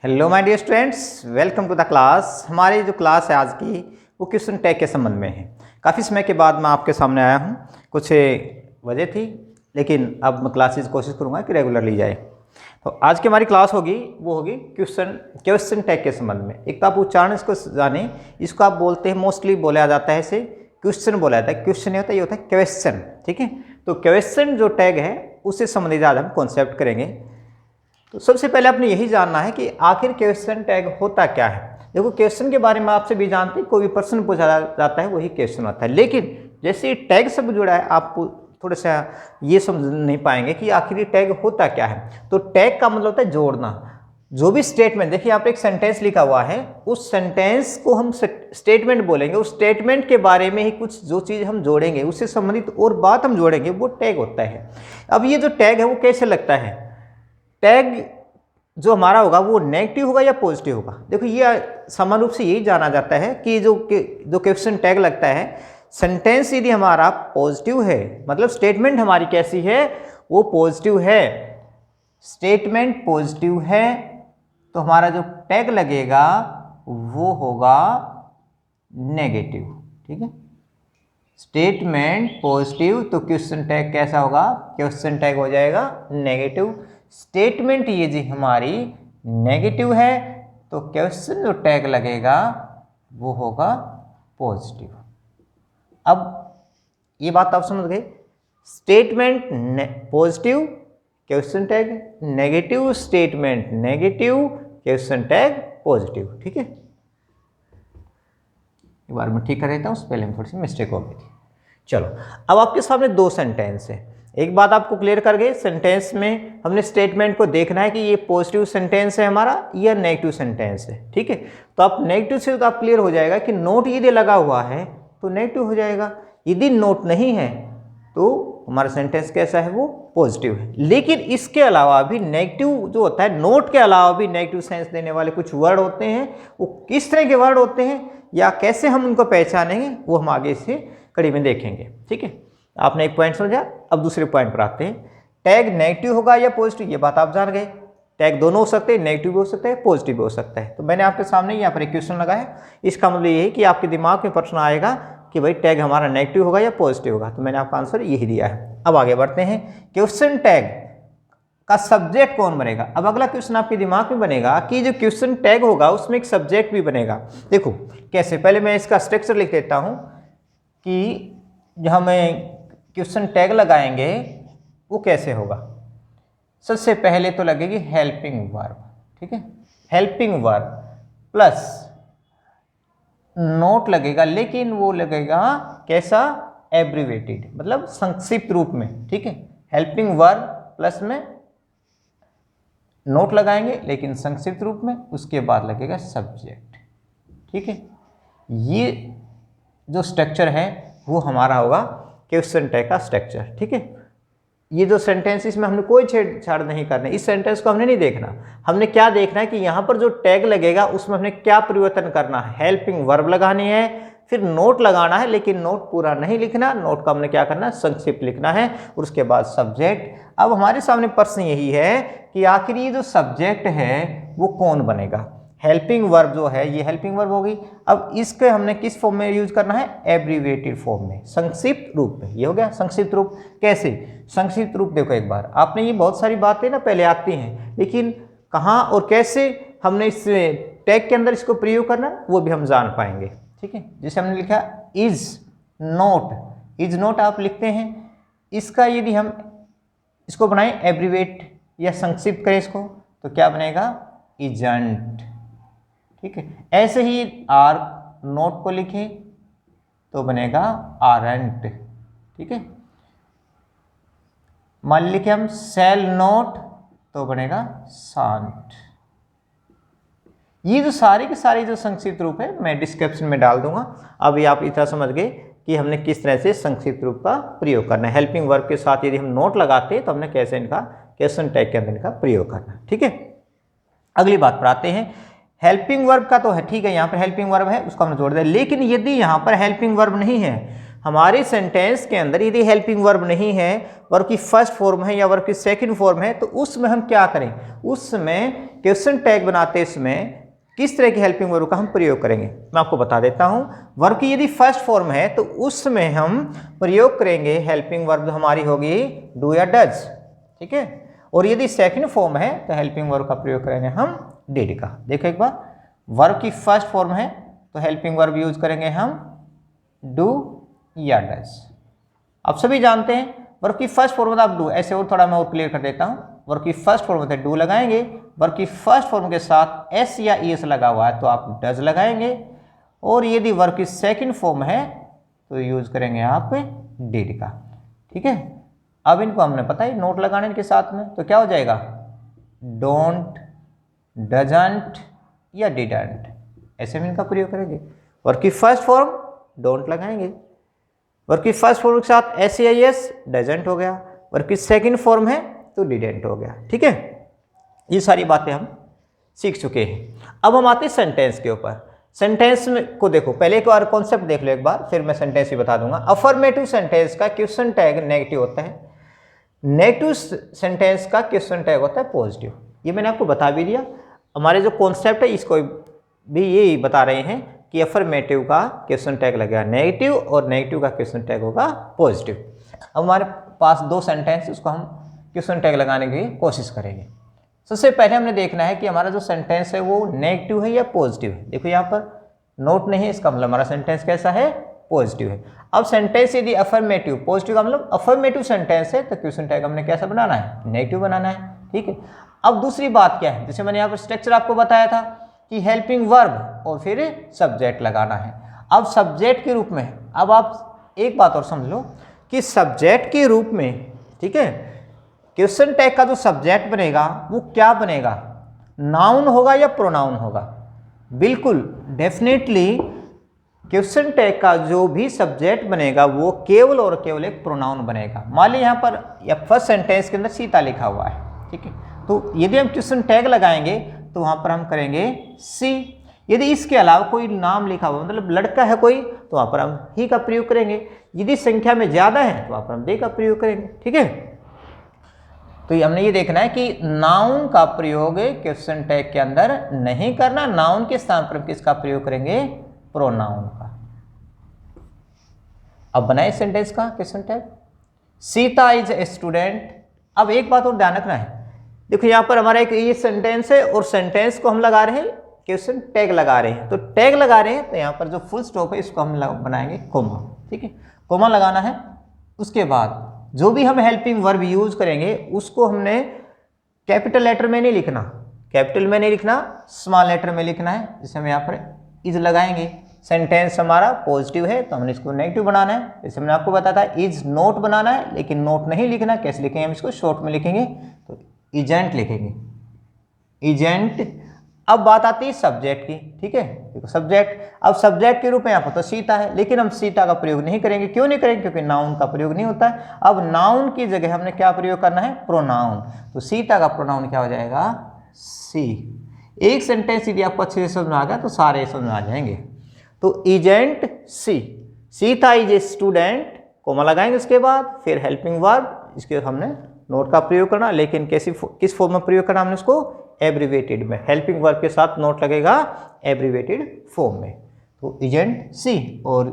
Hello my dear students, welcome to the class. हमारी जो class है आज की वो क्वेश्चन टैग के संबंध में है। काफ़ी समय के बाद मैं आपके सामने आया हूँ। कुछ वजह थी, लेकिन अब मैं क्लासेस कोशिश करूँगा कि रेगुलर ली जाए। तो आज की हमारी क्लास होगी वो होगी क्वेश्चन टैग के संबंध में। एक तो आप उच्चारण इसको जाने, इसको आप बोलते हैं, मोस्टली बोला जाता है इसे क्वेश्चन बोला जाता है। क्वेश्चन नहीं होता, ये होता है क्वेश्चन। ठीक है, तो क्वेश्चन जो टैग है उससे संबंधित आज हम कॉन्सेप्ट करेंगे। तो सबसे पहले आपने यही जानना है कि आखिर क्वेश्चन टैग होता क्या है। देखो, क्वेश्चन के बारे में आपसे भी जानते हैं, कोई भी प्रश्न पूछा जाता है वही क्वेश्चन होता है। लेकिन जैसे टैग शब्द जुड़ा है, आप थोड़ा सा ये समझ नहीं पाएंगे कि आखिर टैग होता क्या है। तो टैग का मतलब होता है जोड़ना। जो भी स्टेटमेंट, देखिए यहाँ पे एक सेंटेंस लिखा हुआ है, उस सेंटेंस को हम स्टेटमेंट बोलेंगे। उस स्टेटमेंट के बारे में ही कुछ जो चीज़ हम जोड़ेंगे, उससे संबंधित और बात हम जोड़ेंगे, वो टैग होता है। अब ये जो टैग है वो कैसे लगता है? टैग जो हमारा होगा वो नेगेटिव होगा या पॉजिटिव होगा। देखो, ये सामान्य रूप से यही जाना जाता है कि जो क्वेश्चन टैग लगता है, सेंटेंस यदि हमारा पॉजिटिव है, मतलब स्टेटमेंट हमारी कैसी है, वो पॉजिटिव है, स्टेटमेंट पॉजिटिव है, तो हमारा जो टैग लगेगा वो होगा नेगेटिव। ठीक है, स्टेटमेंट पॉजिटिव तो क्वेश्चन टैग कैसा होगा? क्वेश्चन टैग हो जाएगा नेगेटिव। स्टेटमेंट ये जी हमारी नेगेटिव है, तो क्वेश्चन जो टैग लगेगा वो होगा पॉजिटिव। अब ये बात आप समझ गए, statement positive, question tag negative, statement negative, question tag positive. ठीक है, एक बार मैं ठीक कर देता हूँ, पहले में थोड़ी सी मिस्टेक हो गई थी। चलो, अब आपके सामने दो सेंटेंस है। एक बात आपको क्लियर कर गए, सेंटेंस में हमने स्टेटमेंट को देखना है कि ये पॉजिटिव सेंटेंस है हमारा या नेगेटिव सेंटेंस है। ठीक है, तो आप नेगेटिव से तो आप क्लियर हो जाएगा कि नोट यदि लगा हुआ है तो नेगेटिव हो जाएगा, यदि नोट नहीं है तो हमारा सेंटेंस कैसा है, वो पॉजिटिव है। लेकिन इसके अलावा भी नेगेटिव जो होता है, नोट के अलावा भी नेगेटिव सेंस देने वाले कुछ वर्ड होते हैं। वो किस तरह के वर्ड होते हैं या कैसे हम उनको पहचानेंगे, वो हम आगे से कड़ी में देखेंगे। ठीक है, आपने एक पॉइंट समझा, अब दूसरे पॉइंट पर आते हैं। टैग नेगेटिव होगा या पॉजिटिव, ये बात आप जान गए। टैग दोनों हो सकते हैं, नेगेटिव भी हो सकता है, पॉजिटिव भी हो सकता है। तो मैंने आपके सामने यहाँ पर एक क्वेश्चन लगाया, इसका मतलब ये है कि आपके दिमाग में प्रश्न आएगा कि भाई टैग हमारा नेगेटिव होगा या पॉजिटिव होगा। तो मैंने आपका आंसर यही दिया है। अब आगे बढ़ते हैं, क्वेश्चन टैग का सब्जेक्ट कौन बनेगा। अब अगला क्वेश्चन आपके दिमाग में बनेगा कि जो क्वेश्चन टैग होगा उसमें एक सब्जेक्ट भी बनेगा। देखो कैसे, पहले मैं इसका स्ट्रक्चर लिख देता हूँ कि जहाँ मैं क्वेश्चन टैग लगाएंगे वो कैसे होगा। सबसे पहले तो लगेगी हेल्पिंग वर्ब। ठीक है, हेल्पिंग वर्ब प्लस नोट लगेगा, लेकिन वो लगेगा कैसा? एब्रीवेटेड, मतलब संक्षिप्त रूप में। ठीक है, हेल्पिंग वर्ब प्लस में नोट लगाएंगे लेकिन संक्षिप्त रूप में, उसके बाद लगेगा सब्जेक्ट। ठीक है, ये जो स्ट्रक्चर है वो हमारा होगा क्वेश्चन टैग का स्ट्रक्चर। ठीक है, ये जो सेंटेंस, इसमें हमने कोई छेड़छाड़ नहीं करना, इस सेंटेंस को हमने नहीं देखना। हमने क्या देखना है कि यहाँ पर जो टैग लगेगा उसमें हमने क्या परिवर्तन करना है। हेल्पिंग वर्ब लगानी है, फिर नोट लगाना है, लेकिन नोट पूरा नहीं लिखना, नोट का हमने क्या करना है, संक्षिप्त लिखना है, और उसके बाद सब्जेक्ट। अब हमारे सामने प्रश्न यही है कि आखिर ये जो सब्जेक्ट है वो कौन बनेगा। हेल्पिंग वर्ब जो है ये हेल्पिंग वर्ब होगी। अब इसके हमने किस फॉर्म में यूज करना है? एब्रीवेटेड फॉर्म में, संक्षिप्त रूप में। ये हो गया संक्षिप्त रूप। कैसे संक्षिप्त रूप? देखो एक बार, आपने ये बहुत सारी बातें ना पहले आती हैं, लेकिन कहाँ और कैसे हमने इस टैग के अंदर इसको प्रयोग करना वो भी हम जान पाएंगे। ठीक है, जैसे हमने लिखा इज नोट, इज नोट आप लिखते हैं, इसका यदि हम इसको बनाएं एब्रीवेट या संक्षिप्त करें इसको, तो क्या बनेगा? इजंट। ठीक है, ऐसे ही आर नोट को लिखें तो बनेगा आरंट। ठीक है, मान लिखे हम सेल नोट तो बनेगा शांत। ये जो सारे के सारे जो संक्षिप्त रूप है मैं डिस्क्रिप्शन में डाल दूंगा। अभी आप इतना समझ गए कि हमने किस तरह से संक्षिप्त रूप का प्रयोग करना है। हेल्पिंग वर्ब के साथ यदि हम नोट लगाते तो हमने कैसे इनका क्वेश्चन टैग के अंदर इनका प्रयोग करना है। ठीक है, अगली बात पर आते हैं। हेल्पिंग वर्ब का तो है, ठीक है, यहाँ पर हेल्पिंग वर्ब है उसको हमने जोड़ दिया, लेकिन यदि यहाँ पर हेल्पिंग वर्ब नहीं है, हमारे सेंटेंस के अंदर यदि हेल्पिंग वर्ब नहीं है, वर्ब की फर्स्ट फॉर्म है या वर्ब की सेकंड फॉर्म है, तो उसमें हम क्या करें, उसमें क्वेश्चन टैग बनाते समय किस तरह की हेल्पिंग वर्ब का हम प्रयोग करेंगे मैं आपको बता देता हूं। वर्ब की यदि फर्स्ट फॉर्म है तो उसमें हम प्रयोग करेंगे हेल्पिंग वर्ब हमारी होगी डू या डज, ठीक है। और यदि सेकंड फॉर्म है तो हेल्पिंग वर्ब का प्रयोग करेंगे हम डिड का। देखो एक बार, वर्ब की फर्स्ट फॉर्म है तो हेल्पिंग वर्ब यूज करेंगे हम डू या डज। आप सभी जानते हैं वर्ब की फर्स्ट फॉर्म आप डू, ऐसे और थोड़ा मैं और क्लियर कर देता हूं। वर्ब की फर्स्ट फॉर्म में डू लगाएंगे, वर्ब की फर्स्ट फॉर्म के साथ एस या ईएस लगा हुआ है तो आप डज लगाएंगे, और यदि वर्ब की सेकंड फॉर्म है तो यूज करेंगे आप डिड का, ठीक है। अब इनको हमने पता है नोट लगाने के साथ में, तो क्या हो जाएगा, डोंट, डजंट या डिडंट, ऐसे में इनका प्रयोग करेंगे। वर्ब की फर्स्ट फॉर्म डोंट लगाएंगे, वर्ब की फर्स्ट फॉर्म के साथ एस या ईएस डजंट हो गया, वर्ब की सेकंड फॉर्म है तो डिडंट हो गया, ठीक है। ये सारी बातें हम सीख चुके हैं। अब हम आते हैं सेंटेंस के ऊपर। सेंटेंस में को देखो, पहले एक बार कॉन्सेप्ट देख लो एक बार, फिर मैं सेंटेंस ही बता दूंगा। अफर्मेटिव सेंटेंस का क्वेश्चन टैग नेगेटिव होता है, नेगेटिव सेंटेंस का क्वेश्चन टैग होता है पॉजिटिव। ये मैंने आपको बता भी दिया। हमारे जो कॉन्सेप्ट है इसको भी यही बता रहे हैं कि अफर्मेटिव का क्वेश्चन टैग लगेगा नेगेटिव और नेगेटिव का क्वेश्चन टैग होगा पॉजिटिव। अब हमारे पास दो सेंटेंस, उसको हम क्वेश्चन टैग लगाने की कोशिश करेंगे। सबसे पहले हमने देखना है कि हमारा जो सेंटेंस है वो नेगेटिव है या पॉजिटिव है। देखो यहाँ पर नोट नहीं है, इसका मतलब हमारा सेंटेंस कैसा है, पॉजिटिव है। अब सेंटेंस यदि अफर्मेटिव, पॉजिटिव का मतलब अफर्मेटिव सेंटेंस है तो क्वेश्चन टैग हमने कैसा बनाना है, नेगेटिव बनाना है, ठीक है। अब दूसरी बात क्या है, जैसे मैंने यहाँ पर स्ट्रक्चर आपको बताया था कि हेल्पिंग वर्ब और फिर सब्जेक्ट लगाना है। अब सब्जेक्ट के रूप में, अब आप एक बात और समझ लो कि सब्जेक्ट के रूप में, ठीक है, क्वेश्चन टैग का जो सब्जेक्ट बनेगा वो क्या बनेगा, नाउन होगा या प्रोनाउन होगा। बिल्कुल डेफिनेटली क्वेश्चन टैग का जो भी सब्जेक्ट बनेगा वो केवल और केवल एक प्रोनाउन बनेगा। मान लीजिए यहाँ पर या फर्स्ट सेंटेंस के अंदर सीता लिखा हुआ है, ठीक है, तो यदि हम क्वेश्चन टैग लगाएंगे तो वहाँ पर हम करेंगे सी। यदि इसके अलावा कोई नाम लिखा हुआ मतलब लड़का है कोई, तो वहाँ पर हम ही का प्रयोग करेंगे। यदि संख्या में ज़्यादा है तो वहाँ पर हम दे का प्रयोग करेंगे, ठीक है। तो हमने ये देखना है कि नाउन का प्रयोग क्वेश्चन टैग के अंदर नहीं करना, नाउन के स्थान पर किसका प्रयोग करेंगे, प्रोनाउन का। अब बनाए सेंटेंस का question tag, Sita is a student. अब एक बात और ध्यान रखना है, देखो यहाँ पर हमारा एक ये सेंटेंस है और सेंटेंस को हम लगा रहे हैं क्वेश्चन टैग लगा रहे हैं, तो टैग लगा रहे हैं तो यहाँ पर जो फुल स्टॉप है इसको हम बनाएंगे कोमा, ठीक है, कोमा लगाना है। उसके बाद जो भी हम हेल्पिंग वर्ब यूज करेंगे उसको हमने कैपिटल लेटर में नहीं लिखना, कैपिटल में नहीं लिखना, स्मॉल लेटर में लिखना है। जैसे हम यहाँ पर इज लगाएंगे, सेंटेंस हमारा पॉजिटिव है तो हमने इसको नेगेटिव बनाना है। जैसे मैंने आपको बताया था इज नोट बनाना है, लेकिन नोट नहीं लिखना, कैसे लिखेंगे हम इसको, शॉर्ट में लिखेंगे तो इजेंट लिखेंगे, इजेंट। अब बात आती है सब्जेक्ट की, ठीक है, देखो सब्जेक्ट, अब सब्जेक्ट के रूप में यहाँ पर तो सीता है, लेकिन हम सीता का प्रयोग नहीं करेंगे। क्यों नहीं करेंगे, क्योंकि नाउन का प्रयोग नहीं होता है। अब नाउन की जगह हमने क्या प्रयोग करना है, प्रोनाउन, तो सीता का प्रोनाउन क्या हो जाएगा, सी। एक सेंटेंस यदि आपको अच्छे से समझ में आ गया तो सारे समझ में आ जाएंगे। तो isn't she, Sita is a student, comma लगाएंगे उसके बाद, फिर हेल्पिंग वर्ब, इसके हमने नोट का प्रयोग करना, लेकिन किस फॉर्म में प्रयोग करना हमने उसको, एब्रीवेटेड में। हेल्पिंग वर्ब के साथ नोट लगेगा एब्रीवेटेड फॉर्म में। तो इजेंट सी और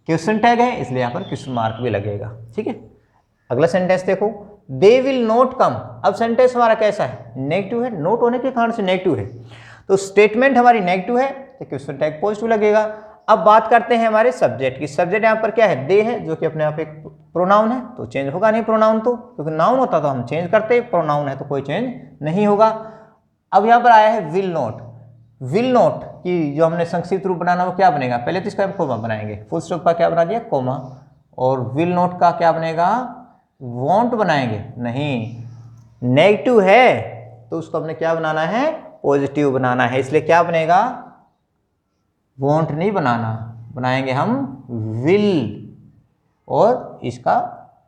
क्वेश्चन टैग है इसलिए यहाँ पर क्वेश्चन मार्क भी लगेगा, ठीक है। अगला सेंटेंस देखो, दे विल नॉट कम। अब सेंटेंस हमारा कैसा है, नेगेटिव है, नोट होने के कारण से नेगेटिव है, तो स्टेटमेंट हमारी नेगेटिव है तो क्वेश्चन टैग पॉजिटिव लगेगा। अब बात करते हैं हमारे सब्जेक्ट की। सब्जेक्ट यहाँ पर क्या है, दे है, जो कि अपने आप एक प्रोनाउन है, तो चेंज होगा नहीं प्रोनाउन, तो क्योंकि नाउन होता तो हम चेंज करते, प्रोनाउन है तो कोई चेंज नहीं होगा। अब यहाँ पर आया है विल नॉट, विल नॉट की जो हमने संक्षिप्त रूप बनाना वो क्या बनेगा, पहले तो इसका हम कोमा बनाएंगे, फुल स्टॉप का क्या बना दिया, कोमा, और विल नॉट का क्या बनेगा, वॉन्ट बनाएंगे, नहीं, नेगेटिव है तो उसको हमने क्या बनाना है, पॉजिटिव बनाना है, इसलिए क्या बनेगा, वॉन्ट नहीं बनाना, बनाएंगे हम विल, और इसका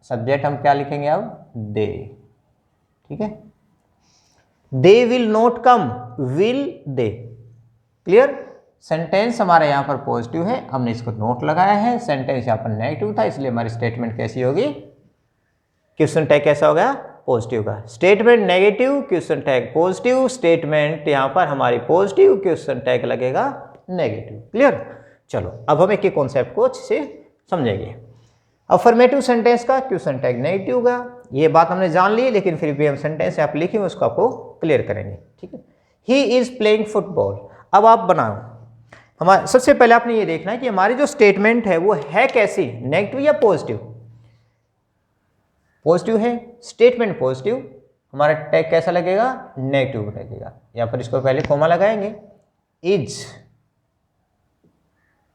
सब्जेक्ट हम क्या लिखेंगे अब, दे, ठीक है। They will not come, will they, clear. Sentence हमारा यहाँ पर पॉजिटिव है, हमने इसको नोट लगाया है। सेंटेंस यहाँ पर नेगेटिव था, इसलिए हमारी स्टेटमेंट कैसी होगी, क्वेश्चन टैग कैसा होगा, पॉजिटिव का। Statement negative, question tag positive, statement यहाँ पर हमारी पॉजिटिव, क्वेश्चन टैग लगेगा नेगेटिव। क्लियर। चलो अब हम एक कॉन्सेप्ट को अच्छे से समझेंगे। अफर्मेटिव सेंटेंस का क्वेश्चन टैग नेगेटिव का, ये बात हमने जान ली, लेकिन फिर भी हम सेंटेंस यहाँ पर लिखेंगे उसको आपको क्लियर करेंगे। ठीक है। He is playing football. अब आप बनाओ, हमारे सबसे पहले आपने ये देखना है कि हमारी जो स्टेटमेंट है वो है कैसी, नेगेटिव या पॉजिटिव। पॉजिटिव है, स्टेटमेंट पॉजिटिव, हमारा टैग कैसा लगेगा, नेगेटिव लगेगा। यहाँ पर इसको पहले कॉमा लगाएंगे, इज।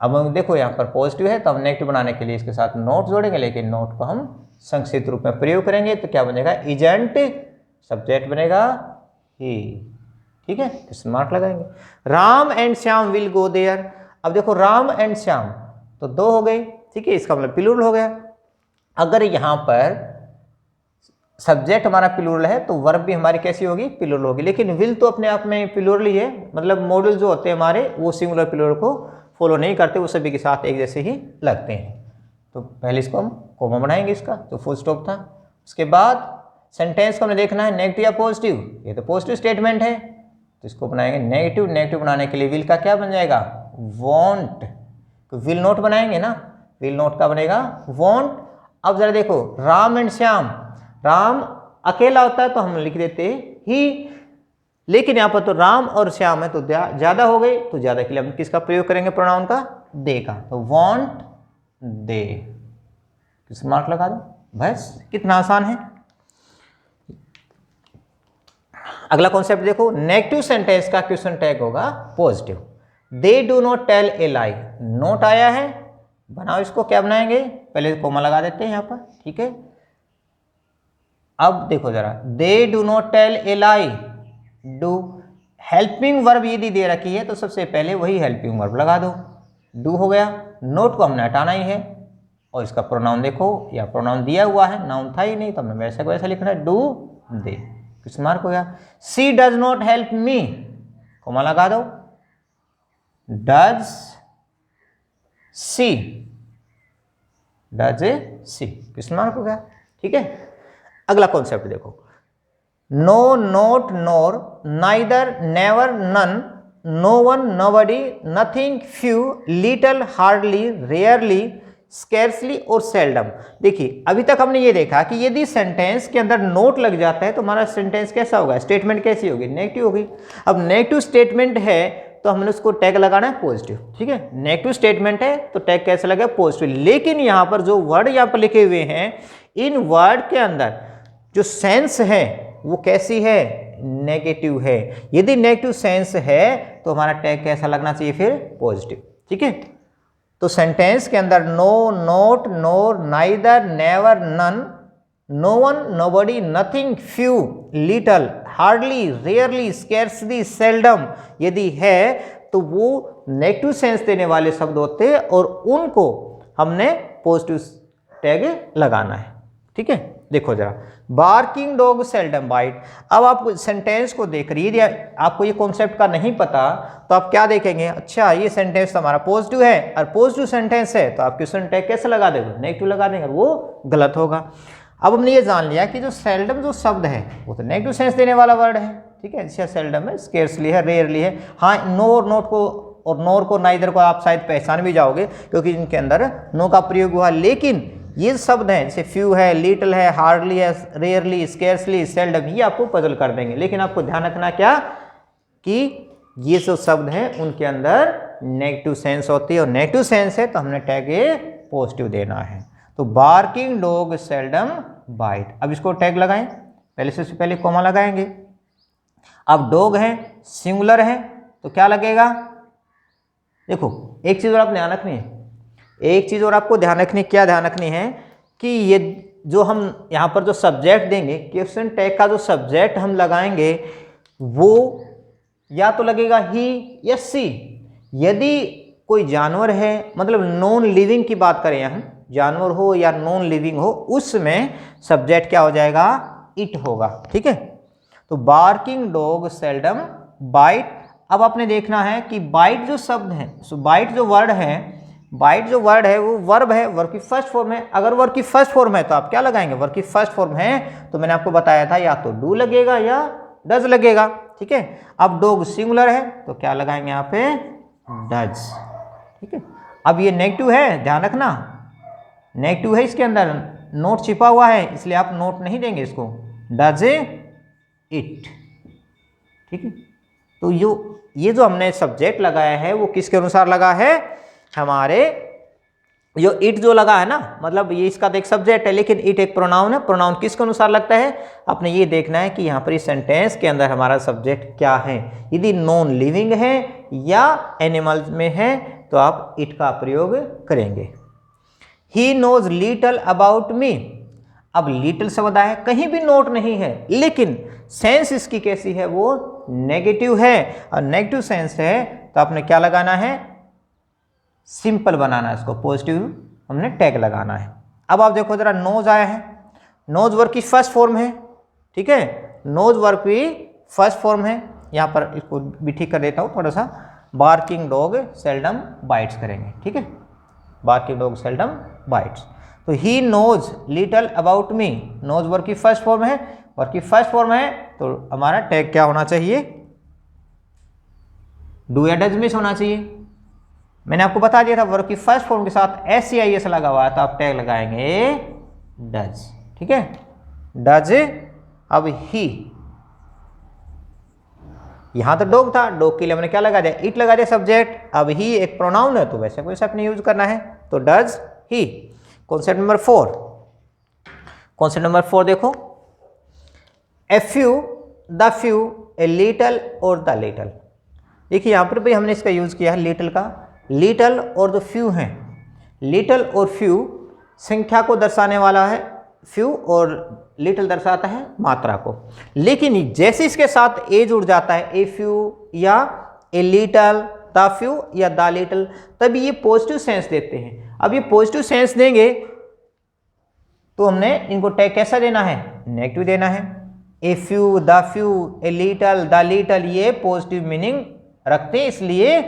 अब हम देखो यहाँ पर पॉजिटिव है तो हम नेगेटिव बनाने के लिए इसके साथ नोट जोड़ेंगे, लेकिन नोट को हम संक्षिप्त रूप में प्रयोग करेंगे तो क्या बनेगा, इजेंट, सब्जेक्ट बनेगा ही। ठीक है, स्मार्ट लगाएंगे। Ram and Shyam will go there. अब देखो राम एंड श्याम तो दो हो गए, ठीक है, इसका मतलब प्लूरल हो गया। अगर यहाँ पर सब्जेक्ट हमारा प्लूरल है तो वर्ब भी हमारी कैसी होगी, प्लूरल होगी। लेकिन विल तो अपने आप में प्लूरल ही है, मतलब मॉडल जो होते हैं हमारे वो सिंगुलर प्लूरल को फॉलो नहीं करते, वो सभी के साथ एक जैसे ही लगते हैं। तो पहले इसको हम कोमा बनाएंगे, इसका जो फुल स्टॉप था। उसके बाद सेंटेंस को हमें देखना है नेगेटिव या पॉजिटिव, ये तो पॉजिटिव स्टेटमेंट है तो इसको बनाएंगे नेगेटिव। नेगेटिव बनाने के लिए विल का क्या बन जाएगा, वॉन्ट। तो विल नॉट बनाएंगे ना, विल नॉट का बनेगा वॉन्ट। अब जरा देखो राम एंड श्याम, राम अकेला होता है तो हम लिख देते ही, लेकिन यहाँ पर तो राम और श्याम है तो ज्यादा हो गए, तो ज्यादा के लिए हम किसका प्रयोग करेंगे, प्रोनाउन का, दे का। तो वॉन्ट दे, स्मार्ट लगा दो, बस कितना आसान है। अगला कॉन्सेप्ट देखो, नेगेटिव सेंटेंस का क्वेश्चन टैग होगा positive. They do not tell a lie, not आया है, बनाओ इसको, क्या बनाएंगे, पहले कोमा लगा देते हैं यहाँ पर। ठीक है, अब देखो जरा, they do not tell a lie, do helping verb यदि दे रखी है तो सबसे पहले वही हेल्पिंग वर्ब लगा दो, डू हो गया। नोट को हमने हटाना ही है, और इसका प्रोनाउन देखो, या प्रोनाउन दिया हुआ है, नाउन था ही नहीं तो हमने वैसा को वैसा लिखना है, डू दे, किस मार्क हो गया। She does not help me, comma लगा दो, डज सी, डज सी, किस मार्क हो गया। ठीक है, अगला कॉन्सेप्ट देखो, no, not, nor, neither, never, none, no one, nobody, nothing, few, little, hardly, rarely, scarcely और सेल्डम। देखिए अभी तक हमने ये देखा कि यदि सेंटेंस के अंदर नोट लग जाता है तो हमारा सेंटेंस कैसा होगा, स्टेटमेंट कैसी होगी, नेगेटिव होगी। अब नेगेटिव स्टेटमेंट है तो हमने उसको टैग लगाना है पॉजिटिव। ठीक है, नेगेटिव स्टेटमेंट है तो टैग कैसे लगेगा, पॉजिटिव। लेकिन यहाँ पर जो वर्ड यहाँ पर लिखे हुए हैं, इन वर्ड के अंदर जो सेंस है वो कैसी है, नेगेटिव है। यदि नेगेटिव सेंस है तो हमारा टैग कैसा लगना चाहिए, फिर पॉजिटिव। ठीक है, तो सेंटेंस के अंदर no, not, nor, neither, never, none, no one, nobody, nothing, few, little, hardly, rarely, scarcely, seldom यदि है तो वो नेगेटिव सेंस देने वाले शब्द होते हैं और उनको हमने पॉजिटिव टैग लगाना है। ठीक है, देखो जरा, बार्किंग डॉग सेल्डम बाइट। अब आप सेंटेंस को देख रही है, आपको ये कॉन्सेप्ट का नहीं पता तो आप क्या देखेंगे, अच्छा ये सेंटेंस हमारा पॉजिटिव है और पॉजिटिव सेंटेंस है तो आप क्वेश्चन टैग कैसे लगा देंगे, नेगेटिव लगा देंगे, वो गलत होगा। अब हमने ये जान लिया कि जो सेल्डम जो शब्द है वो तो नेगेटिव सेंस देने वाला वर्ड है। ठीक है, जैसे सेल्डम है, स्केर्सली है, रेयरली है। हाँ, नो और नोट को और नोर को, नाइदर को आप शायद पहचान भी जाओगे क्योंकि इनके अंदर नो का प्रयोग हुआ। लेकिन ये शब्द हैं जैसे फ्यू है, लिटिल है, हार्डली है, रेयरली, स्केर्सली, सेल्डम, ये आपको पजल कर देंगे। लेकिन आपको ध्यान रखना क्या कि ये जो शब्द हैं उनके अंदर नेगेटिव सेंस होती है और नेगेटिव सेंस है तो हमने टैग ए पॉजिटिव देना है। तो बार्किंग डॉग सेल्डम बाइट। अब इसको टैग लगाएं, पहले से पहले कोमा लगाएंगे। अब डॉग है, सिंगुलर है तो क्या लगेगा, देखो एक चीज़ और आप ध्यान रखनी है, एक चीज़ और आपको ध्यान रखनी, क्या ध्यान रखनी है कि ये जो हम यहाँ पर जो सब्जेक्ट देंगे, क्वेश्चन टैग का जो सब्जेक्ट हम लगाएंगे वो या तो लगेगा ही या सी। यदि कोई जानवर है, मतलब नॉन लिविंग की बात करें, हम जानवर हो या नॉन लिविंग हो, उसमें सब्जेक्ट क्या हो जाएगा, इट होगा। ठीक है, तो बार्किंग डॉग सेल्डम बाइट। अब आपने देखना है कि बाइट जो शब्द है, बाइट जो वर्ड है, बाइट जो वर्ड है वो वर्ब है, वर्ब की फर्स्ट फॉर्म है। अगर वर्ब की फर्स्ट फॉर्म है तो आप क्या लगाएंगे, वर्ब की फर्स्ट फॉर्म है तो मैंने आपको बताया था या तो डू लगेगा या डज लगेगा, ठीक है। अब डॉग सिंगुलर है तो क्या लगाएंगे यहाँ पे, डज, ठीक है। अब ये नेगेटिव है, ध्यान रखना, नेगेटिव है, इसके अंदर नोट छिपा हुआ है, इसलिए आप नोट नहीं देंगे इसको, डज इट, ठीक है। तो ये जो हमने सब्जेक्ट लगाया है वो किसके अनुसार लगा है, हमारे जो इट जो लगा है ना, मतलब ये इसका तो एक सब्जेक्ट है लेकिन इट एक प्रोनाउन है, प्रोनाउन किसके अनुसार लगता है, आपने ये देखना है कि यहाँ पर इस सेंटेंस के अंदर हमारा सब्जेक्ट क्या है। यदि नॉन लिविंग है या एनिमल्स में है तो आप इट का प्रयोग करेंगे। He knows little about me, अब लिटल शब्द आया, कहीं भी नोट नहीं है लेकिन सेंस इसकी कैसी है, वो नेगेटिव है, और नेगेटिव सेंस है तो आपने क्या लगाना है, सिंपल बनाना है इसको, पॉजिटिव हमने टैग लगाना है। अब आप देखो जरा, नोज आया है, नोज वर्ब की फर्स्ट फॉर्म है, ठीक है, नोज वर्ब की फर्स्ट फॉर्म है। यहाँ पर इसको भी ठीक कर देता हूँ थोड़ा सा, बार्किंग डॉग सेल्डम बाइट्स करेंगे, ठीक है, बार्किंग डॉग सेल्डम बाइट्स। तो he knows little about me, knows verb की फर्स्ट फॉर्म है, वर्ब की फर्स्ट फॉर्म है तो हमारा टैग क्या होना चाहिए, डू या डज मिस होना चाहिए। मैंने आपको बता दिया था वर्ब की फर्स्ट फॉर्म के साथ SCIS लगा हुआ है तो आप टैग लगाएंगे डज, ठीक है, डज। अब ही, यहां तो डॉग था, डॉग के लिए हमने क्या लगा दिया, इट लगा दिया सब्जेक्ट। अब ही एक प्रोनाउन है तो वैसे कोई शब्द नहीं यूज करना है तो does he. Concept number 4, concept number 4 देखो, a few, the few, a little और द लिटल। देखिए यहाँ पर भी हमने इसका यूज किया है लिटल का, लिटल और जो फ्यू हैं, लिटल और फ्यू संख्या को दर्शाने वाला है, फ्यू और लिटल दर्शाता है मात्रा को। लेकिन जैसे इसके साथ ए जुड़ जाता है, ए फ्यू या ए लिटल, द फ्यू या द लिटल, तभी ये पॉजिटिव सेंस देते हैं। अब ये पॉजिटिव सेंस देंगे तो हमने इनको टैग कैसा देना है, नेगेटिव देना है। A few, the few, a little, the little ये पॉजिटिव मीनिंग रखते हैं, इसलिए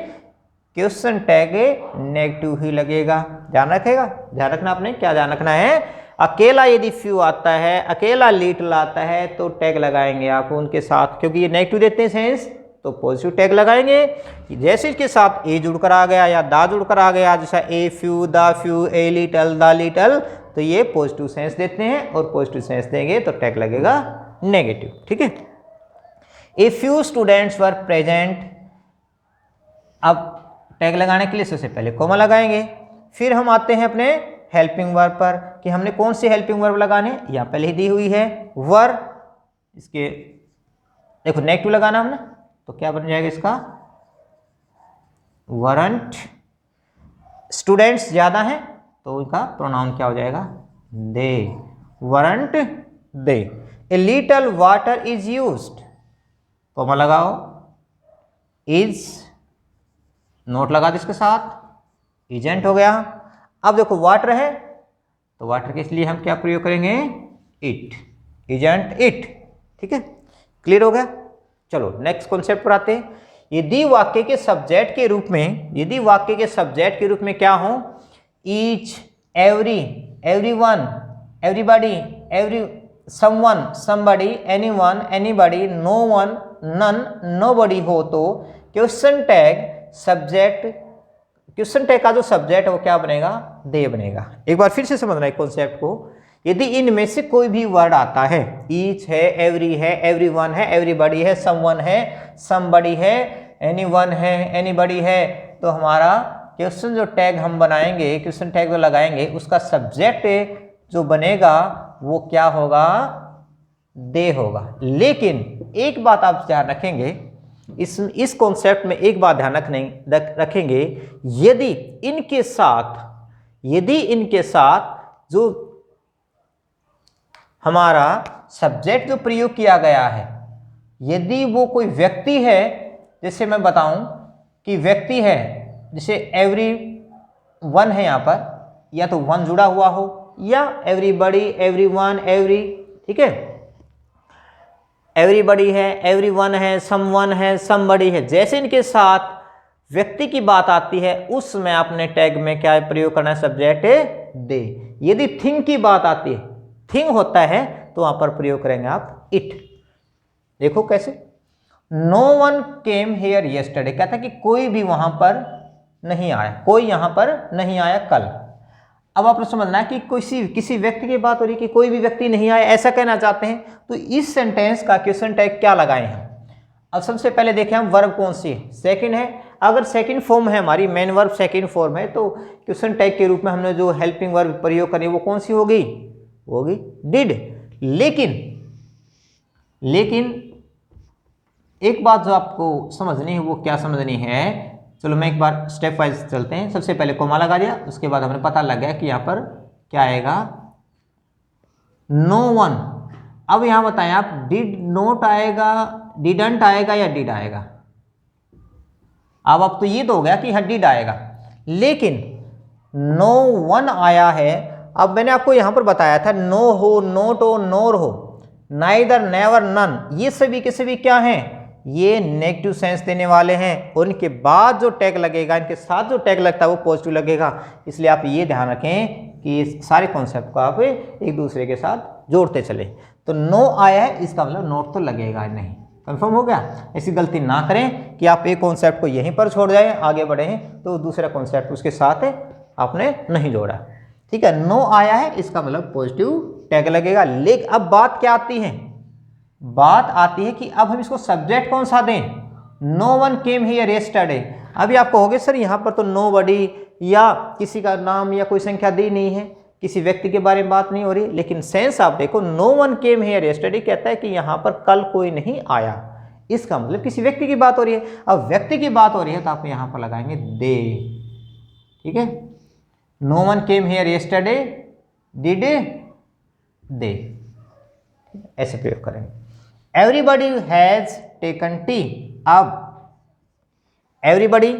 क्वेश्चन टैग नेगेटिव ही लगेगा। ध्यान रखेगा, ध्यान रखना आपने, क्या ध्यान रखना है, अकेला यदि फ्यू आता है, अकेला लिटल आता है तो टैग लगाएंगे आप उनके साथ, क्योंकि ये नेगेटिव देते हैं सेंस तो पॉजिटिव टैग लगाएंगे। जैसे इसके साथ ए जुड़कर आ गया या दा जुड़कर आ गया, जैसा a few, the few, a little, the little, तो ये पॉजिटिव सेंस देते हैं और पॉजिटिव सेंस देंगे तो टैग लगेगा नेगेटिव, ठीक है। A few students were present, अब टैग लगाने के लिए सबसे पहले कॉमा लगाएंगे, फिर हम आते हैं अपने हेल्पिंग वर्ब पर कि हमने कौन सी हेल्पिंग वर्ब लगाने, यहाँ पहले ही दी हुई है वर, इसके देखो नेगेटिव लगाना हमने तो क्या बन जाएगा इसका, वरंट। स्टूडेंट्स ज्यादा हैं तो उनका प्रोनाउन क्या हो जाएगा, they, weren't they. A little water is used, comma लगाओ, इज नोट लगा दो इसके साथ, इजेंट हो गया। अब देखो वाटर है तो वाटर के लिए हम क्या प्रयोग करेंगे, इट, इजेंट इट, ठीक है, क्लियर हो गया। चलो नेक्स्ट कॉन्सेप्ट पर आते हैं। यदि वाक्य के सब्जेक्ट के रूप में, यदि वाक्य के सब्जेक्ट के रूप में क्या हो, each, every, everyone, everybody, every, someone, somebody, anyone, anybody, no one, none, nobody हो तो question tag subject, question tag का जो सब्जेक्ट है वो क्या बनेगा, दे बनेगा। एक बार फिर से समझना है कॉन्सेप्ट को। यदि इनमें से कोई भी वर्ड आता है, ईच है, एवरी है, एवरीवन है, एवरीबॉडी है, समवन है, समबडी है, एनीवन है, एनीबॉडी है, तो हमारा क्वेश्चन जो टैग हम बनाएंगे, क्वेश्चन टैग जो लगाएंगे, उसका सब्जेक्ट जो बनेगा वो क्या होगा, दे होगा। लेकिन एक बात आप ध्यान रखेंगे, इस कॉन्सेप्ट में एक बात ध्यान रखेंगे, यदि इनके साथ जो हमारा सब्जेक्ट जो प्रयोग किया गया है, यदि वो कोई व्यक्ति है, जैसे मैं बताऊं कि व्यक्ति है, जैसे एवरी वन है यहाँ पर, या तो वन जुड़ा हुआ हो या एवरीबॉडी, एवरीवन, एवरी, ठीक है। एवरीबॉडी है, एवरीवन है, समवन है, समबडी है, जैसे इनके साथ व्यक्ति की बात आती है उसमें आपने टैग में क्या प्रयोग करना है, सब्जेक्ट दे। यदि थिंग की बात आती है, थिंग होता है, तो वहां पर प्रयोग करेंगे आप इट। देखो कैसे, no one came here yesterday, कहता है कि कोई भी वहां पर नहीं आया, कोई यहां पर नहीं आया कल। अब आपको समझना है कि किसी व्यक्ति की बात हो रही है कि कोई भी व्यक्ति नहीं आया, ऐसा कहना चाहते हैं, तो इस सेंटेंस का क्वेश्चन टैग क्या लगाए हैं। अब सबसे पहले देखें हम वर्ब कौन सी है, सेकंड है। अगर सेकंड फॉर्म है हमारी, मेन वर्ब सेकंड फॉर्म है, तो क्वेश्चन टैग के रूप में हमने जो हेल्पिंग वर्ब प्रयोग करी वो कौन सी होगी, वो होगी डिड। लेकिन एक बात जो आपको समझनी है वो क्या समझनी है, चलो मैं एक बार स्टेप वाइज चलते हैं। सबसे पहले कोमा लगा दिया, उसके बाद हमें पता लग गया कि यहाँ पर क्या आएगा, नो वन। अब यहाँ बताएं आप, डिड नॉट आएगा, डिडंट आएगा या डिड आएगा। अब तो ये तो हो गया कि हाँ डिड आएगा, लेकिन नो वन आया है। अब मैंने आपको यहाँ पर बताया था नो हो, नोट हो, नोर हो, नाइदर, नेवर, नन, ये सभी के सभी क्या हैं, ये नेगेटिव सेंस देने वाले हैं। और इनके बाद जो टैग लगेगा, इनके साथ जो टैग लगता है वो पॉजिटिव लगेगा। इसलिए आप ये ध्यान रखें कि सारे कॉन्सेप्ट को आप एक दूसरे के साथ जोड़ते चले। तो नो आया है, इसका मतलब नोट तो लगेगा नहीं। कंफर्म हो गया। ऐसी गलती ना करें कि आप एक कॉन्सेप्ट को यहीं पर छोड़ जाएं, आगे बढ़े हैं तो दूसरा कॉन्सेप्ट उसके साथ आपने नहीं जोड़ा। ठीक है, नो आया है, इसका मतलब पॉजिटिव टैग लगेगा। लेकिन अब बात क्या आती है, बात आती है कि अब हम इसको सब्जेक्ट कौन सा दें। No one came here yesterday. अभी आपको होगे सर यहाँ पर तो नोबडी या किसी का नाम या कोई संख्या दी नहीं है, किसी व्यक्ति के बारे में बात नहीं हो रही, लेकिन सेंस आप देखो, no one came here yesterday कहता है कि यहाँ पर कल कोई नहीं आया, इसका मतलब किसी व्यक्ति की बात हो रही है। अब व्यक्ति की बात हो रही है तो आप यहाँ पर लगाएंगे दे। ठीक है, no one came here yesterday, did they, ऐसे प्रयोग करेंगे। Everybody has taken tea. अब एवरीबडी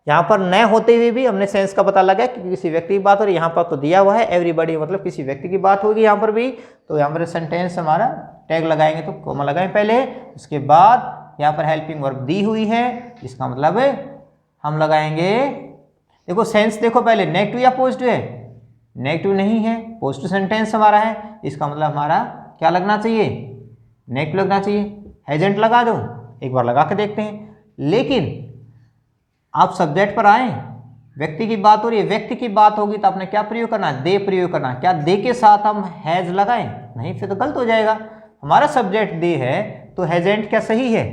यहां पर न होते हुए भी हमने सेंस का पता लगा कि किसी व्यक्ति की बात हो रही है। यहां पर तो दिया हुआ है एवरीबडी, मतलब किसी व्यक्ति की बात होगी यहां पर भी, तो यहां पर सेंटेंस हमारा टैग लगाएंगे तो कोमा लगाएं पहले, उसके बाद यहां पर हेल्पिंग वर्ब दी हुई है, इसका मतलब हम लगाएंगे, देखो सेंस देखो पहले, नेगेटिव या पॉजिटिव है, नेगेटिव नहीं है, पॉजिटिव सेंटेंस हमारा है, इसका मतलब हमारा क्या लगना चाहिए, नेगेटिव लगना चाहिए। हैजंट लगा दो, एक बार लगा के देखते हैं। लेकिन आप सब्जेक्ट पर आए, व्यक्ति की बात हो रही है, व्यक्ति की बात होगी तो आपने क्या प्रयोग करना है, दे प्रयोग करना है। क्या दे के साथ हम हैज लगाएं, नहीं, फिर तो गलत हो जाएगा। हमारा सब्जेक्ट दे है तो हैजेंट क्या सही है।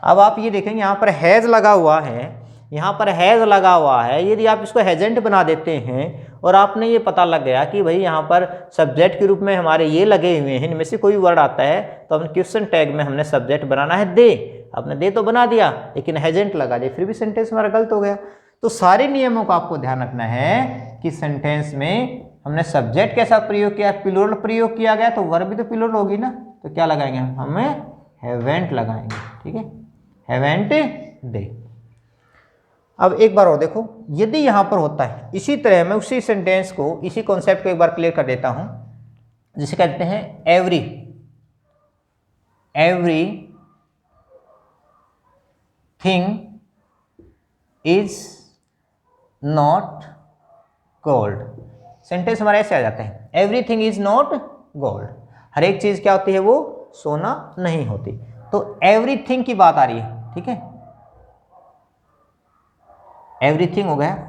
अब आप ये देखेंगे यहाँ पर हैज लगा हुआ है, यहाँ पर हैज लगा हुआ है, यदि आप इसको हैजेंट बना देते हैं और आपने ये पता लग गया कि भाई यहाँ पर सब्जेक्ट के रूप में हमारे ये लगे हुए हैं, इनमें से कोई वर्ड आता है तो हमने क्वेश्चन टैग में हमने सब्जेक्ट बनाना है दे, आपने दे तो बना दिया लेकिन हैजेंट लगा दिया, फिर भी सेंटेंस हमारा गलत हो गया। तो सारे नियमों को आपको ध्यान रखना है कि सेंटेंस में हमने सब्जेक्ट कैसा प्रयोग किया, प्लूरल प्रयोग किया गया तो वर्ब भी तो प्लूरल होगी ना, तो क्या लगाएंगे, हमें हैवेंट लगाएंगे। ठीक है, हैवेंट दे। अब एक बार और देखो, यदि यहां पर होता है इसी तरह, मैं उसी सेंटेंस को, इसी कॉन्सेप्ट को एक बार क्लियर कर देता हूं, जिसे कहते हैं every thing is not gold. Sentence हमारे ऐसे आ जाते हैं, एवरीथिंग इज नॉट गोल्ड, हर एक चीज क्या होती है, वो सोना नहीं होती। तो एवरीथिंग की बात आ रही है, ठीक है, एवरीथिंग हो गया।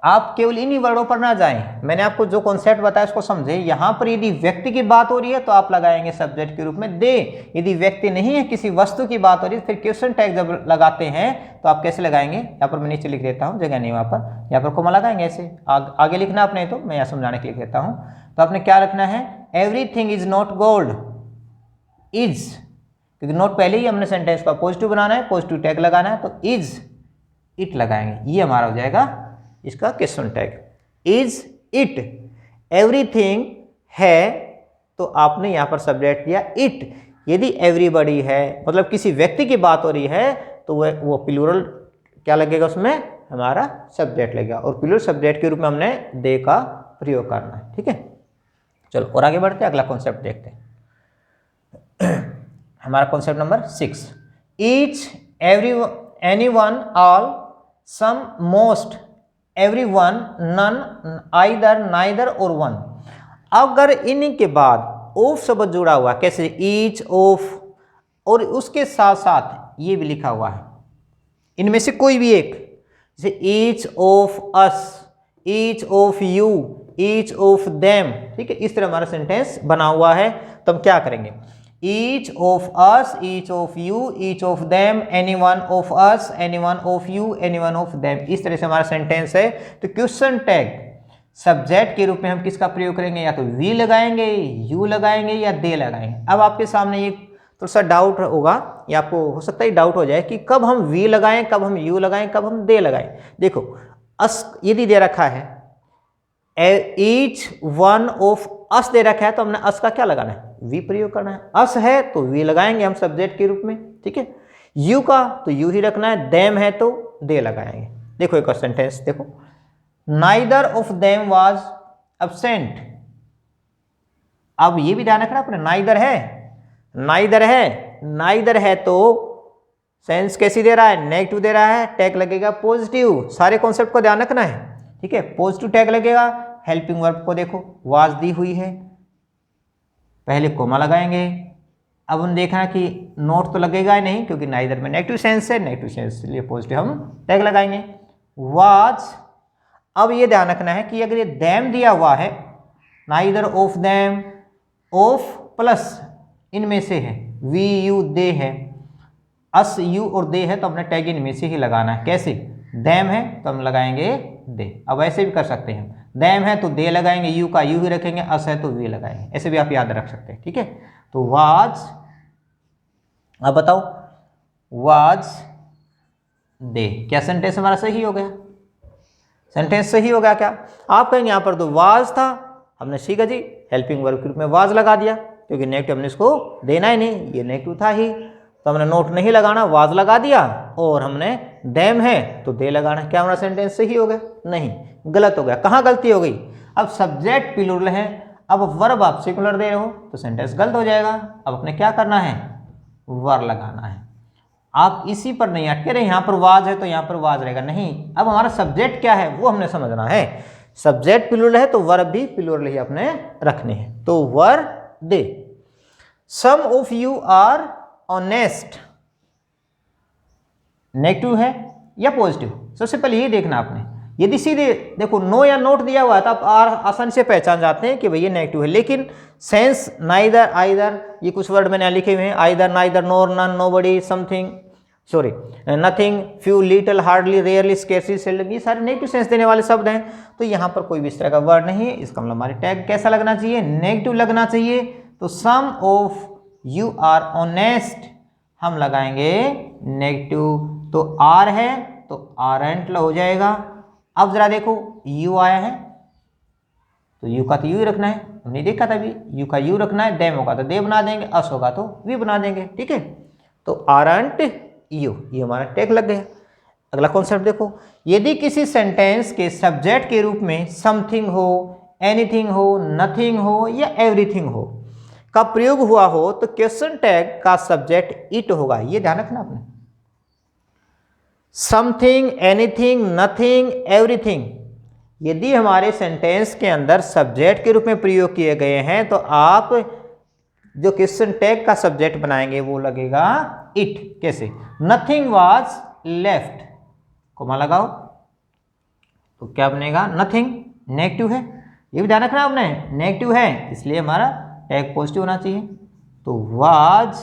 आप केवल इन्हीं वर्डों पर ना जाएं, मैंने आपको जो कॉन्सेप्ट बताया उसको समझे। यहां पर यदि व्यक्ति की बात हो रही है तो आप लगाएंगे सब्जेक्ट के रूप में दे, यदि व्यक्ति नहीं है, किसी वस्तु की बात हो रही है, फिर क्वेश्चन टैग जब लगाते हैं तो आप कैसे लगाएंगे, यहाँ पर मैं नीचे लिख देता हूँ, जगह नहीं वहां पर, यहाँ पर कोमा लगाएंगे ऐसे, आगे लिखना आपने, तो मैं यहाँ समझाने के लिए लिख देता हूँ। तो आपने क्या रखना है, everything is not gold, is, क्योंकि नॉट पहले ही हमने सेंटेंस को पॉजिटिव बनाना है, पॉजिटिव टैग लगाना है, तो इज इट लगाएंगे, ये हमारा हो जाएगा इसका question tag. Is it, everything है तो आपने यहां पर सब्जेक्ट दिया इट। यदि एवरीबॉडी है मतलब किसी व्यक्ति की बात हो रही है तो वो प्लूरल क्या लगेगा, उसमें हमारा सब्जेक्ट लगेगा, और प्लूरल सब्जेक्ट के रूप में हमने दे का प्रयोग करना है। ठीक है, चलो और आगे बढ़ते हैं, अगला कॉन्सेप्ट देखते हैं। हमारा concept number 6, each, every, any one, all, some, most, every one, none, either, neither और वन। अगर इन्हीं के बाद ऑफ शब्द जुड़ा हुआ, कैसे ईच, ऑफ, और उसके साथ साथ ये भी लिखा हुआ है, इनमें से कोई भी एक, जैसे each of us, each of you, each of them, ठीक है, इस तरह हमारा सेंटेंस बना हुआ है। तो हम क्या करेंगे, each of us, each of you, each of them, any one of us, any one of you, any one of them, इस तरह से हमारा सेंटेंस है। तो क्वेश्चन टैग सब्जेक्ट के रूप में हम किसका प्रयोग करेंगे, या तो वी लगाएंगे, यू लगाएंगे, या दे लगाएंगे। अब आपके सामने ये थोड़ा सा डाउट होगा, या आपको हो सकता है डाउट हो जाए कि कब हम वी लगाएं, कब हम यू लगाएं, कब हम दे लगाएं। देखो, अस यदि दे रखा है, ईच वन ऑफ अस दे रखा है, तो हमने अस का क्या लगाना है, वी प्रयोग करना है। अस है तो वी लगाएंगे हम सब्जेक्ट के रूप में, ठीक है। यू का तो यू ही रखना है, देम है तो दे लगाएंगे। देखो एक सेंटेंस देखो, neither of them was absent. अब ये भी ध्यान रखना अपने, नाइदर है, नाइदर है, नाइदर है तो सेंस कैसी दे रहा है, नेगेटिव दे रहा है, टैग लगेगा पॉजिटिव। सारे कॉन्सेप्ट को ध्यान रखना है, ठीक है, पॉजिटिव टैग लगेगा। हेल्पिंग वर्ब को देखो, वाज दी हुई है, पहले कोमा लगाएंगे। अब हम देखना कि नोट तो लगेगा ही नहीं, क्योंकि नाइदर में नेगेटिव सेंस है, नेगेटिव सेंस के लिए पॉजिटिव हम टैग लगाएंगे, वाज। अब ये ध्यान रखना है कि अगर ये देम दिया हुआ है, neither of them, of plus इनमें से है, वी यू दे है, अस यू और दे है, तो हमने टैग इनमें से ही लगाना है। कैसे, देम है तो हम लगाएंगे दे। अब ऐसे भी कर सकते हैं, देम है तो दे लगाएंगे, यू का यू ही रखेंगे, अस है तो वी लगाएंगे, ऐसे भी आप याद रख सकते हैं, ठीक है। तो वाज, अब बताओ, वाज दे, क्या सेंटेंस हमारा सही हो गया, सेंटेंस सही हो गया क्या। आप कहेंगे यहाँ पर तो वाज था, हमने सीखा जी हेल्पिंग वर्ब के रूप में वाज लगा दिया, क्योंकि नेगेटिव हमने इसको देना ही नहीं, ये नेगेटिव था ही, तो हमने नोट नहीं लगाना, वाज लगा दिया, और हमने देम है तो दे लगाना। क्या हमारा सेंटेंस सही हो गया, नहीं, गलत हो गया। कहाँ गलती हो गई, अब सब्जेक्ट प्लूरल है, अब वर्ब आप सिंगुलर दे रहे हो तो सेंटेंस गलत हो जाएगा। अब अपने क्या करना है, वर लगाना है। आप इसी पर नहीं अटके रहे, यहाँ पर वाज है तो यहाँ पर वाज रहेगा, नहीं, अब हमारा सब्जेक्ट क्या है वो हमने समझना है। सब्जेक्ट प्लूरल है तो वर्ब भी प्लूरल ही अपने रखने हैं, तो were they. Some of you are honest, negative है या पॉजिटिव, सबसे पहले ये देखना आपने। यदि सीधे देखो नो या नोट दिया हुआ है तो आप आसानी से पहचान जाते हैं कि भैया नेगेटिव है, लेकिन सेंस नाइदर, आइदर, ये कुछ वर्ड मैंने लिखे हुए हैं, either, neither, nor, none, nobody, something, sorry, nothing, few, little, hardly, rarely, scarcely, seldom, ये सारे नेगेटिव सेंस देने वाले शब्द हैं। तो यहाँ पर कोई भी इस तरह का वर्ड नहीं है, इसका मतलब हमारे टैग कैसा लगना चाहिए, नेगेटिव लगना चाहिए। तो सम ऑफ यू आर ऑनेस्ट हम लगाएंगे नेगेटिव, तो आर है तो आरंट हो जाएगा। अब जरा देखो, यू आया है तो यू का तो यू ही रखना है, हमने देखा था अभी, यू का यू रखना है, देम होगा तो दे बना देंगे, अस होगा तो वी बना देंगे, ठीक है। तो आरंट यू, ये हमारा टैग लग गया। अगला कॉन्सेप्ट देखो, यदि किसी सेंटेंस के सब्जेक्ट के रूप में समथिंग हो, एनीथिंग हो, नथिंग हो या एवरीथिंग हो का प्रयोग हुआ हो तो क्वेश्चन टैग का सब्जेक्ट इट होगा, ये ध्यान रखना आपने। समथिंग, एनीथिंग, नथिंग, एवरीथिंग, यदि हमारे सेंटेंस के अंदर सब्जेक्ट के रूप में प्रयोग किए गए हैं तो आप जो क्वेश्चन टैग का सब्जेक्ट बनाएंगे वो लगेगा इट। कैसे, नथिंग वाज लेफ्ट, कोमा लगाओ तो क्या बनेगा, नथिंग, नेगेटिव है, ये भी ध्यान रखना आपने, नेगेटिव है इसलिए हमारा टैग पॉजिटिव होना चाहिए। तो वाज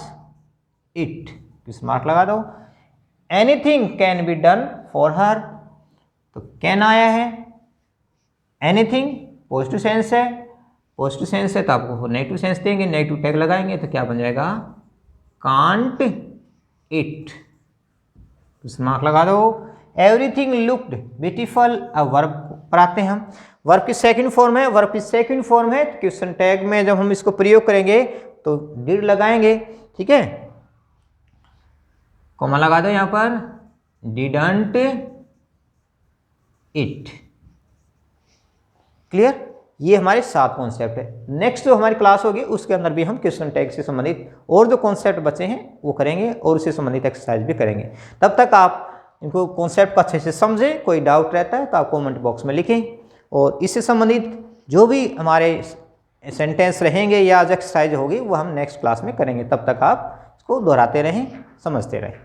इट, स्मार्ट लगा दो। Anything can be done for her, तो कैन आया है, एनीथिंग पॉजिटिव सेंस है, पॉजिटिव सेंस है तो आपको नेगेटिव सेंस देंगे, नेगेटिव टैग लगाएंगे तो क्या बन जाएगा, कांट इट, स्मार्ट लगा दो। एवरीथिंग लुक्ड ब्यूटीफुल, अब वर्ब पर आते हैं हम, वर्ब की सेकंड फॉर्म है, वर्ब की सेकंड फॉर्म है, क्वेश्चन टैग में जब हम इसको प्रयोग करेंगे तो डिड लगाएंगे, ठीक है, कोमा लगा दो यहां पर, डिडंट इट, क्लियर। ये हमारे 7 कॉन्सेप्ट है। नेक्स्ट जो हमारी क्लास होगी उसके अंदर भी हम क्वेश्चन टैग से संबंधित और जो कॉन्सेप्ट बचे हैं वो करेंगे और उससे संबंधित एक्सरसाइज भी करेंगे। तब तक आप इनको कॉन्सेप्ट को अच्छे से समझें। कोई डाउट रहता है तो आप कमेंट बॉक्स में लिखें, और इससे संबंधित जो भी हमारे सेंटेंस रहेंगे या जो एक्सरसाइज होगी वो हम नेक्स्ट क्लास में करेंगे। तब तक आप इसको दोहराते रहें, समझते रहें।